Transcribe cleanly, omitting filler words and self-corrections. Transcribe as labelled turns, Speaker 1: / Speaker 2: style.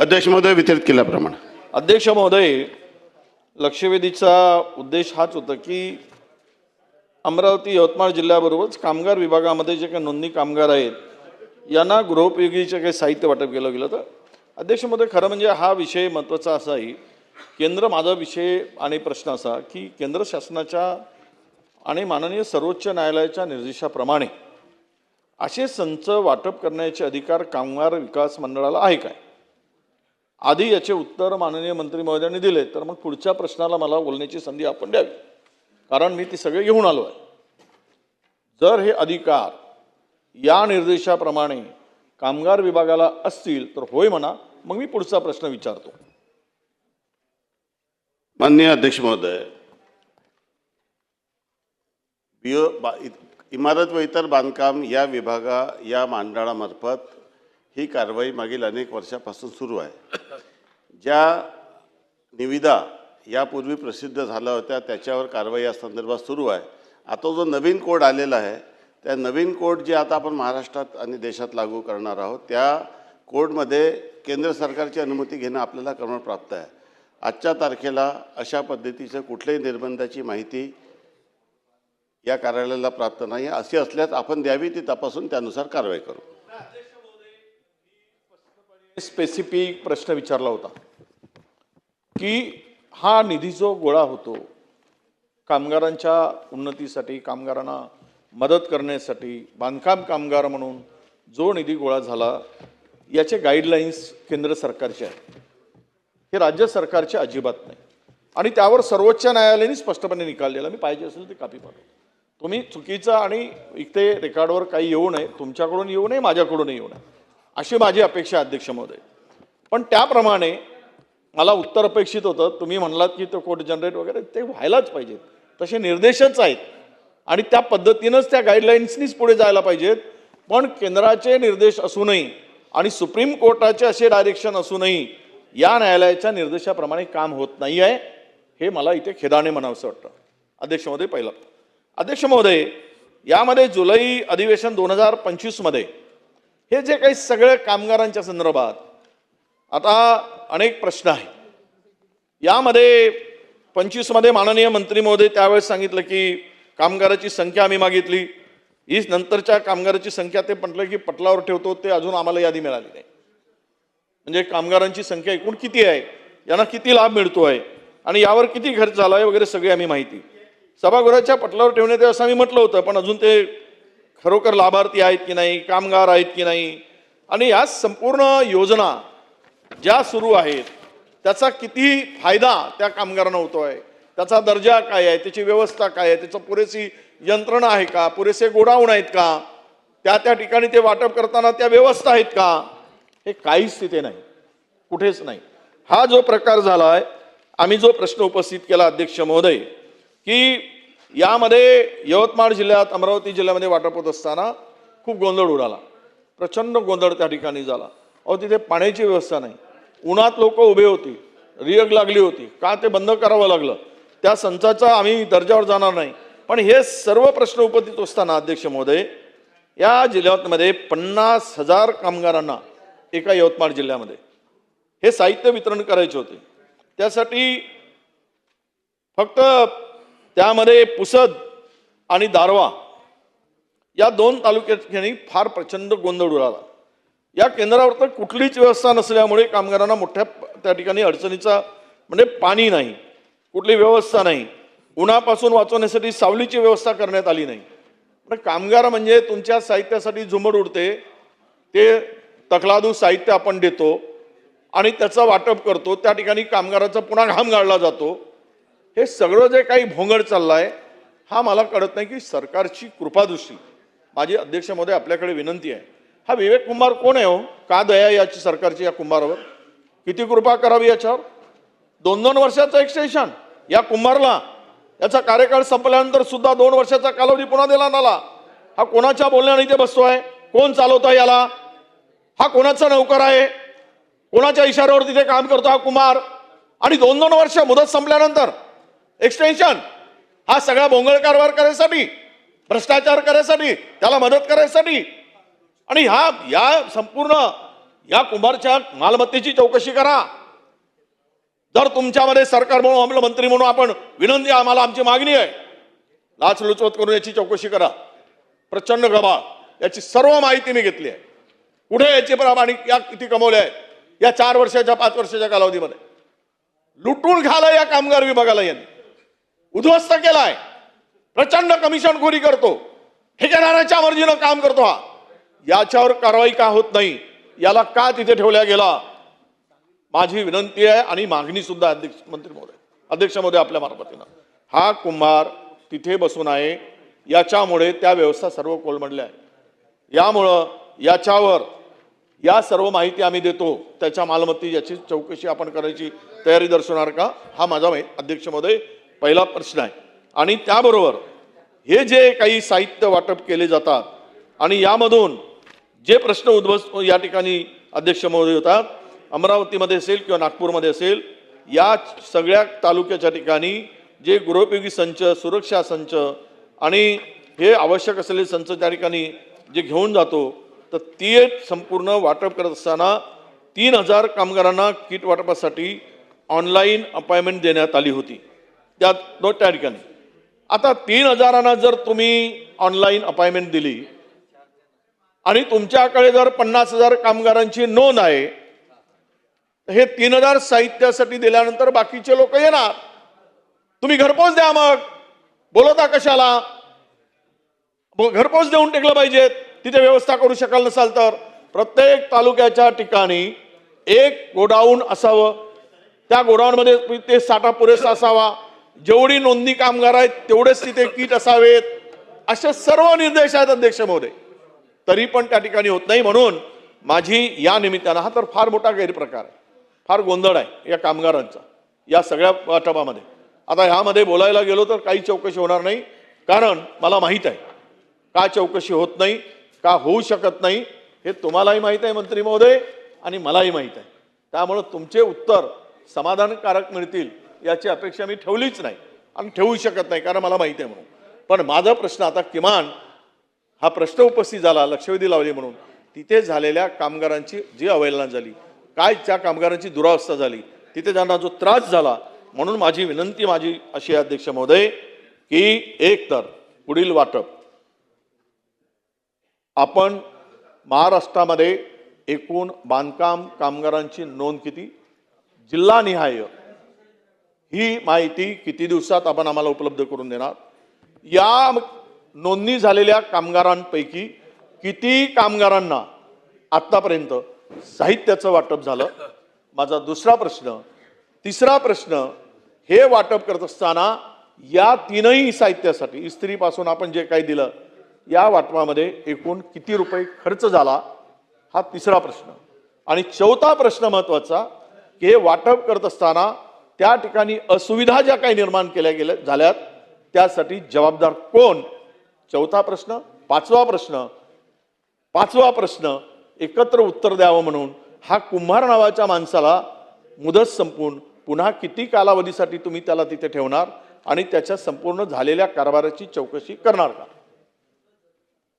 Speaker 1: अध्यक्ष महोदय वितरित केल्याप्रमाणे.
Speaker 2: अध्यक्ष महोदय, लक्षवेधीचा उद्देश हाच होता की अमरावती यवतमाळ जिल्ह्याबरोबरच कामगार विभागामध्ये जे काही नोंदणी कामगार आहेत यांना गृहोपयोगीचे काही साहित्य वाटप केलं गेलं. तर अध्यक्ष महोदय, खरं म्हणजे हा विषय महत्त्वाचा असा आहे. माझा विषय आणि प्रश्न असा की केंद्र शासनाच्या आणि माननीय सर्वोच्च न्यायालयाच्या निर्देशाप्रमाणे असे संच वाटप करण्याचे अधिकार कामगार विकास मंडळाला आहे काय? आधी याचे उत्तर माननीय मंत्री महोदयांनी दिले, तर मग पुढच्या प्रश्नाला मला बोलण्याची संधी आपण द्यावी, कारण मी ती सगळे घेऊन आलो आहे. जर हे अधिकार या निर्देशाप्रमाणे कामगार विभागाला असतील तर होय म्हणा, मग मी पुढचा प्रश्न विचारतो.
Speaker 1: माननीय अध्यक्ष महोदय, इमारत व इतर बांधकाम या या मंडळामार्फत ही कारवाई मागील अनेक वर्षापासून सुरू आहे. ज्या निविदा यापूर्वी प्रसिद्ध झाल्या होत्या त्याच्यावर कारवाई या संदर्भात सुरू आहे. आता जो नवीन कोड आलेला आहे त्या नवीन कोड जे आता आपण महाराष्ट्रात आणि देशात लागू करणार आहोत त्या कोडमध्ये केंद्र सरकारची अनुमती घेणं आपल्याला क्रमप्राप्त आहे. आजच्या तारखेला अशा पद्धतीचं कुठल्याही निर्बंधाची माहिती या कार्यालयाला प्राप्त नाही. असे असल्यास आपण द्यावी, ती तपासून त्यानुसार कारवाई करू.
Speaker 2: स्पेसिफिक प्रश्न विचारला होता की हा निधी जो गोळा होतो कामगारांच्या उन्नतीसाठी, कामगारांना मदत करण्यासाठी, बांधकाम कामगार म्हणून जो निधी गोळा झाला याचे गाईडलाईन्स केंद्र सरकारचे आहेत, हे राज्य सरकारचे अजिबात नाही. आणि त्यावर सर्वोच्च न्यायालयाने स्पष्टपणे निकाल दिला. मी पाहिजे असेल ते कापी पाठवतो. तुम्ही चुकीचं आणि इथे रेकॉर्डवर काही येऊ नये, तुमच्याकडून येऊ नये, माझ्याकडून येऊ नये, अशी माझी अपेक्षा अध्यक्ष महोदय. पण त्याप्रमाणे मला उत्तर अपेक्षित होतं. तुम्ही म्हणलात की तो कोड जनरेट वगैरे ते व्हायलाच पाहिजेत, तसे निर्देशच आहेत आणि त्या पद्धतीनंच त्या गाईडलाईन्सनीच पुढे जायला पाहिजेत. पण केंद्राचे निर्देश असूनही आणि सुप्रीम कोर्टाचे असे डायरेक्शन असूनही या न्यायालयाच्या निर्देशाप्रमाणे काम होत नाही आहे, हे मला इथे खेदाने म्हणावंसं वाटतं. अध्यक्ष महोदय, पहिला अध्यक्ष महोदय, यामध्ये जुलै अधिवेशन 2025 मध्ये हे जे काही सगळ्या कामगारांच्या संदर्भात आता अनेक प्रश्न आहेत. यामध्ये 25 मध्ये माननीय मंत्री महोदय त्यावेळेस सांगितलं की कामगाराची संख्या आम्ही मागितली, ही नंतरच्या कामगाराची संख्या ते म्हटलं की पटलावर ठेवतो, ते अजून आम्हाला यादी मिळाली नाही. म्हणजे कामगारांची संख्या एकूण किती आहे, यांना किती लाभ मिळतो आहे आणि यावर किती खर्च झाला आहे वगैरे सगळी आम्ही माहिती सभागृहाच्या पटलावर ठेवण्यात येईल असं आम्ही म्हटलं होतं. पण अजून ते खरोखर लाभार्थी आहेत की नाही, कामगार आहेत की नाही, आणि या संपूर्ण योजना ज्या सुरू आहेत त्याचा किती फायदा त्या कामगारांना होतो आहे, त्याचा दर्जा काय आहे, त्याची व्यवस्था काय आहे, त्याचं पुरेशी यंत्रणा आहे का, पुरेसे गोडाऊन आहेत का, त्या ठिकाणी ते वाटप करताना त्या व्यवस्था आहेत का, हे काहीच तिथे नाही, कुठेच नाही. हा जो प्रकार झाला आहे, आम्ही जो प्रश्न उपस्थित केला अध्यक्ष महोदय की यामध्ये यवतमाळ जिल्ह्यात, अमरावती जिल्ह्यामध्ये वाटप होत असताना खूप गोंधळ उडाला, प्रचंड गोंधळ त्या ठिकाणी झाला. अहो, तिथे पाण्याची व्यवस्था नाही, उन्हात लोक उभे होती, रिग लागली होती, का ते बंद करावं लागलं, त्या संचाचा आम्ही दर्जावर जाणार नाही. पण हे सर्व प्रश्न उपस्थित असताना अध्यक्ष महोदय या जिल्ह्यामध्ये 50,000 कामगारांना एका यवतमाळ जिल्ह्यामध्ये हे साहित्य वितरण करायचे होते. त्यासाठी फक्त त्यामध्ये पुसद आणि दारवा या 2 तालुक्यात फार प्रचंड गोंधळ उडाला. या केंद्रावर तर कुठलीच व्यवस्था नसल्यामुळे कामगारांना मोठ्या त्या ठिकाणी अडचणीचा म्हणजे पाणी नाही, कुठली व्यवस्था नाही, उन्हापासून वाचवण्यासाठी सावलीची व्यवस्था करण्यात आली नाही. पण कामगार म्हणजे तुमच्या साहित्यासाठी झुंबड उडते, ते तकलादू साहित्य आपण देतो आणि त्याचं वाटप करतो, त्या ठिकाणी कामगाराचा पुन्हा घाम गाळला जातो. हे सगळं जे काही भोंगड चालला आहे हा मला कळत नाही की सरकारची कृपादृष्टी. माझी अध्यक्ष महोदय आपल्याकडे विनंती आहे, हा विवेक कुंभार कोण आहे हो, का दया याची सरकारची या कुंभारावर, किती कृपा करावी याच्यावर. 2-2 वर्षाचं एक्सटेन्शन या कुंभारला, याचा कार्यकाळ संपल्यानंतर सुद्धा 2 वर्षाचा कालावधी पुन्हा दिला नाला. हा कोणाच्या बोलण्याने इथे बसतोय, कोण चालवतो याला, हा कोणाचा नौकर आहे, कोणाच्या इशाऱ्यावर तिथे काम करतो हा कुंभार. आणि 2-2 वर्ष मुदत संपल्यानंतर एक्सटेन्शन, हा सगळा भोंगळ कारभार करायसाठी, भ्रष्टाचार करायसाठी, त्याला मदत करायसाठी. आणि या संपूर्ण या कुंभारच्या मालमत्तेची चौकशी करा. जर तुमच्यामध्ये सरकार म्हणून आम्हाला मंत्री म्हणून आपण विनंती आहे, आम्हाला आमची मागणी आहे, लाचलुचपत करून याची चौकशी करा. प्रचंड गबाळ याची सर्व माहिती मी घेतली आहे. कुठे याची प्रामाणिक या किती कमवले आहे या 4 वर्षाच्या 5 वर्षाच्या कालावधीमध्ये. लुटून खाला या कामगार विभागाला यांनी, उद्ध्वस्त केलाय. प्रचंड कमिशनखोरी करतो, ठेकेदाराच्या मर्जीनं काम करतो. हा याच्यावर कारवाई का होत नाही, याला का तिथे ठेवल्या गेला, माझी विनंती आहे आणि मागणी सुद्धा अध्यक्ष महोदय आपल्या मार्फतीनं. हा कुंभार तिथे बसून आहे, याच्यामुळे त्या व्यवस्था सर्व कोलमडल्या आहे. यामुळं याच्यावर या सर्व माहिती आम्ही देतो, त्याच्या मालमत्ती याची चौकशी आपण करायची तयारी दर्शवणार का, हा माझा अध्यक्ष महोदय पहिला प्रश्न आहे. आणि त्याबरोबर हे जे काही साहित्य वाटप केले जातात आणि यामधून जे प्रश्न उद्भव या ठिकाणी अध्यक्ष महोदय होतात, अमरावतीमध्ये असेल किंवा नागपूरमध्ये असेल, या सगळ्या तालुक्याच्या ठिकाणी जे गृहोपयोगी संच, सुरक्षा संच आणि हे आवश्यक असलेले संच त्या ठिकाणी जे घेऊन जातो, तर ती संपूर्ण वाटप करत असताना 3000 कामगारांना किट वाटपासाठी ऑनलाईन अपॉइंटमेंट देण्यात आली होती त्या ठिकाणी. आता 3000 जर तुम्ही ऑनलाईन अपॉइंटमेंट दिली आणि तुमच्याकडे जर 50,000 कामगारांची नोंद आहे, हे 3000 साहित्यासाठी दिल्यानंतर बाकीचे लोक येणार. तुम्ही घरपोच द्या, मग बोलवता कशाला? घरपोच देऊन टेकलं पाहिजे. तिथे व्यवस्था करू शकाल नसाल तर प्रत्येक तालुक्याच्या ठिकाणी एक गोडाऊन असावं, त्या गोडाऊनमध्ये ते साठा पुरेसा असावा, जेवढी नोंदणी कामगार आहेत तेवढेच तिथे किट असावेत, असे सर्व निर्देश आहेत अध्यक्ष महोदय. तरी पण त्या ठिकाणी होत नाही. म्हणून माझी या निमित्तानं, हा तर फार मोठा गैरप्रकार आहे, फार गोंधळ आहे या कामगारांचा या सगळ्या वाटपामध्ये. आता ह्यामध्ये बोलायला गेलो तर काही चौकशी होणार नाही, कारण मला माहीत आहे का चौकशी होत नाही, का होऊ शकत नाही, हे तुम्हालाही माहीत आहे मंत्री महोदय आणि मलाही माहीत आहे. त्यामुळं तुमचे उत्तर समाधानकारक मिळतील याची अपेक्षा मी ठेवलीच नाही आणि ठेवू शकत नाही, कारण मला माहिती आहे म्हणून. पण माझा प्रश्न आता किमान हा प्रश्न उपस्थित झाला, लक्षवेधी लावली म्हणून, तिथे झालेल्या कामगारांची जी अवहेलना झाली, काय त्या कामगारांची दुरावस्था झाली, तिथे त्यांना जो त्रास झाला, म्हणून माझी विनंती अशी अध्यक्ष महोदय की एक तर पुढील वाटप आपण महाराष्ट्रामध्ये एकूण बांधकाम कामगारांची नोंद किती, जिल्हानिहाय ही माहिती किती दिवसात आपण आम्हाला उपलब्ध करून देणार, या नोंदणी झालेल्या कामगारांपैकी किती कामगारांना आतापर्यंत साहित्याचं वाटप झालं, माझा दुसरा प्रश्न. तिसरा प्रश्न, हे वाटप करत असताना या तीनही साहित्यासाठी इस्त्रीपासून आपण जे काही दिलं या वाटपामध्ये एकूण किती रुपये खर्च झाला, हा तिसरा प्रश्न. आणि चौथा प्रश्न महत्त्वाचा की हे वाटप करत असताना त्या ठिकाणी असुविधा ज्या काही निर्माण केल्या झाल्यात त्यासाठी जबाबदार कोण, चौथा प्रश्न. पाचवा प्रश्न एकत्र उत्तर द्यावं म्हणून हा कुंभार नावाच्या माणसाला मुदत संपून पुन्हा किती कालावधीसाठी तुम्ही त्याला तिथे ठेवणार आणि त्याच्या संपूर्ण झालेल्या कारभाराची चौकशी करणार का.